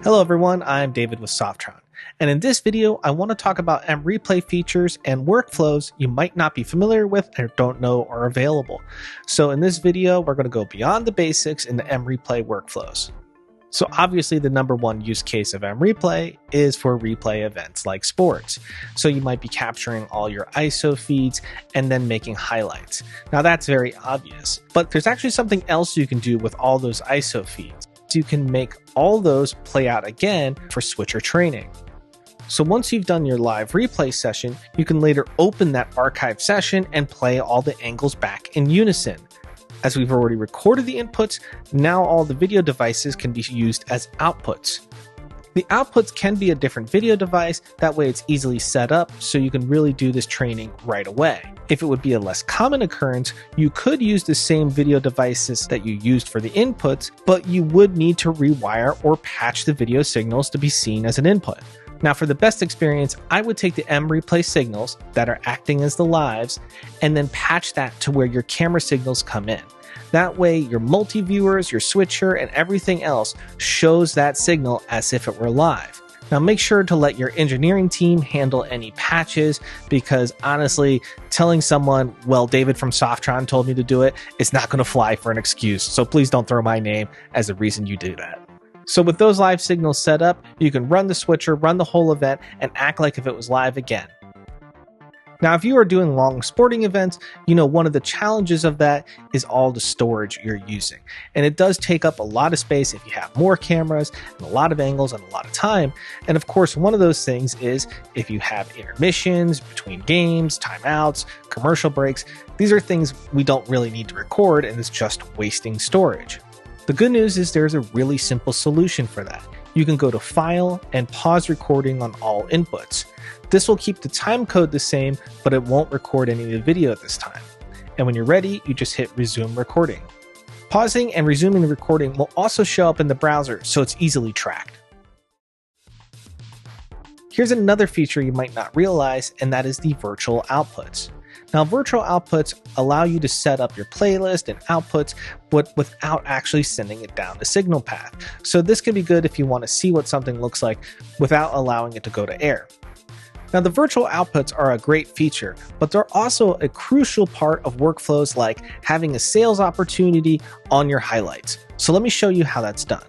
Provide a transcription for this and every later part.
Hello everyone, I'm David with Softron, and in this video I want to talk about mReplay features and workflows you might not be familiar with or don't know are available. So in this video we're going to go beyond the basics in the mReplay workflows. So obviously the number one use case of mReplay is for replay events like sports. So you might be capturing all your ISO feeds and then making highlights. Now that's very obvious, but there's actually something else you can do with all those ISO feeds. You can make all those play out again for switcher training. So once you've done your live replay session, you can later open that archive session and play all the angles back in unison. As we've already recorded the inputs, now all the video devices can be used as outputs. The outputs can be a different video device, that way it's easily set up so you can really do this training right away. If it would be a less common occurrence, you could use the same video devices that you used for the inputs, but you would need to rewire or patch the video signals to be seen as an input. Now for the best experience, I would take the mReplay signals that are acting as the lives and then patch that to where your camera signals come in. That way your multi-viewers, your switcher, and everything else shows that signal as if it were live. Now make sure to let your engineering team handle any patches, because honestly, telling someone, well, David from Softron told me to do it, is not going to fly for an excuse. So please don't throw my name as a reason you do that. So with those live signals set up, you can run the switcher, run the whole event, and act like if it was live again. Now, if you are doing long sporting events, one of the challenges of that is all the storage you're using. And it does take up a lot of space if you have more cameras and a lot of angles and a lot of time. And of course, one of those things is if you have intermissions between games, timeouts, commercial breaks. These are things we don't really need to record, and it's just wasting storage. The good news is there's a really simple solution for that. You can go to File and pause recording on all inputs. This will keep the time code the same, but it won't record any of the video at this time. And when you're ready, you just hit Resume Recording. Pausing and resuming the recording will also show up in the browser, so it's easily tracked. Here's another feature you might not realize, and that is the virtual outputs. Now, virtual outputs allow you to set up your playlist and outputs, but without actually sending it down the signal path. So this can be good if you want to see what something looks like without allowing it to go to air. Now, the virtual outputs are a great feature, but they're also a crucial part of workflows like having a sales opportunity on your highlights. So let me show you how that's done.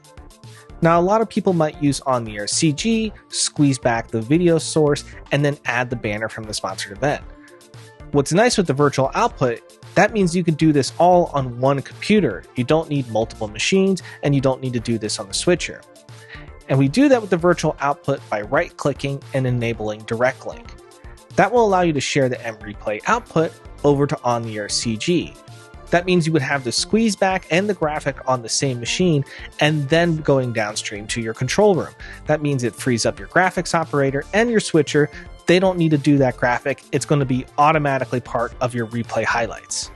Now, a lot of people might use on-the-air CG, squeeze back the video source, and then add the banner from the sponsored event. What's nice with the virtual output, that means you can do this all on one computer. You don't need multiple machines, and you don't need to do this on the switcher. And we do that with the virtual output by right-clicking and enabling direct link. That will allow you to share the mReplay output over to on-the-air CG. That means you would have the squeeze back and the graphic on the same machine and then going downstream to your control room. That means it frees up your graphics operator and your switcher. They don't need to do that graphic. It's going to be automatically part of your replay highlights.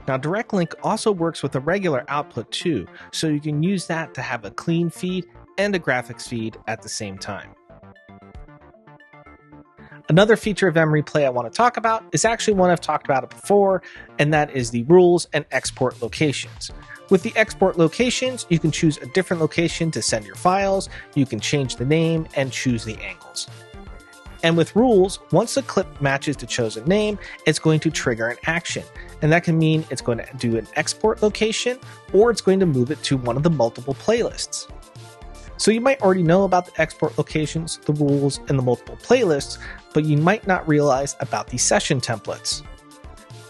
Now, direct link also works with a regular output too, so you can use that to have a clean feed and a graphics feed at the same time. Another feature of mReplay I want to talk about is actually one I've talked about before, and that is the rules and export locations. With the export locations, you can choose a different location to send your files, you can change the name, and choose the angles. And with rules, once a clip matches the chosen name, it's going to trigger an action. And that can mean it's going to do an export location, or it's going to move it to one of the multiple playlists. So you might already know about the export locations, the rules, and the multiple playlists, but you might not realize about the session templates.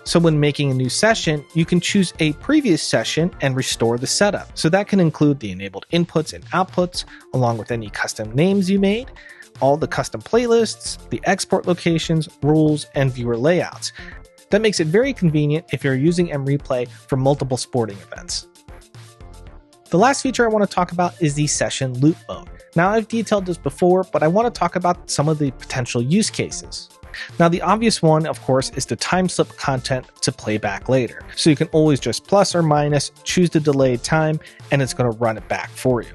So when making a new session, you can choose a previous session and restore the setup. So that can include the enabled inputs and outputs, along with any custom names you made, all the custom playlists, the export locations, rules, and viewer layouts. That makes it very convenient if you're using mReplay for multiple sporting events. The last feature I want to talk about is the session loop mode. Now, I've detailed this before, but I want to talk about some of the potential use cases. Now, the obvious one, of course, is to time slip content to play back later. So you can always just plus or minus, choose the delayed time, and it's going to run it back for you.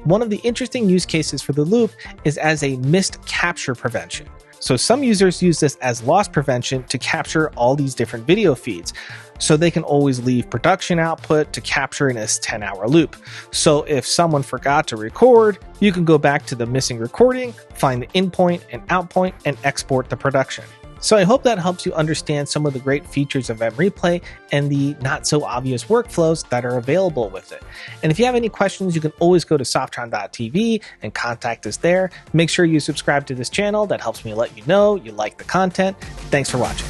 One of the interesting use cases for the loop is as a missed capture prevention. So some users use this as loss prevention to capture all these different video feeds, so they can always leave production output to capture in this 10-hour loop. So if someone forgot to record, you can go back to the missing recording, find the in point and out point, and export the production. So I hope that helps you understand some of the great features of mReplay and the not so obvious workflows that are available with it. And if you have any questions, you can always go to softron.tv and contact us there. Make sure you subscribe to this channel. That helps me let you know you like the content. Thanks for watching.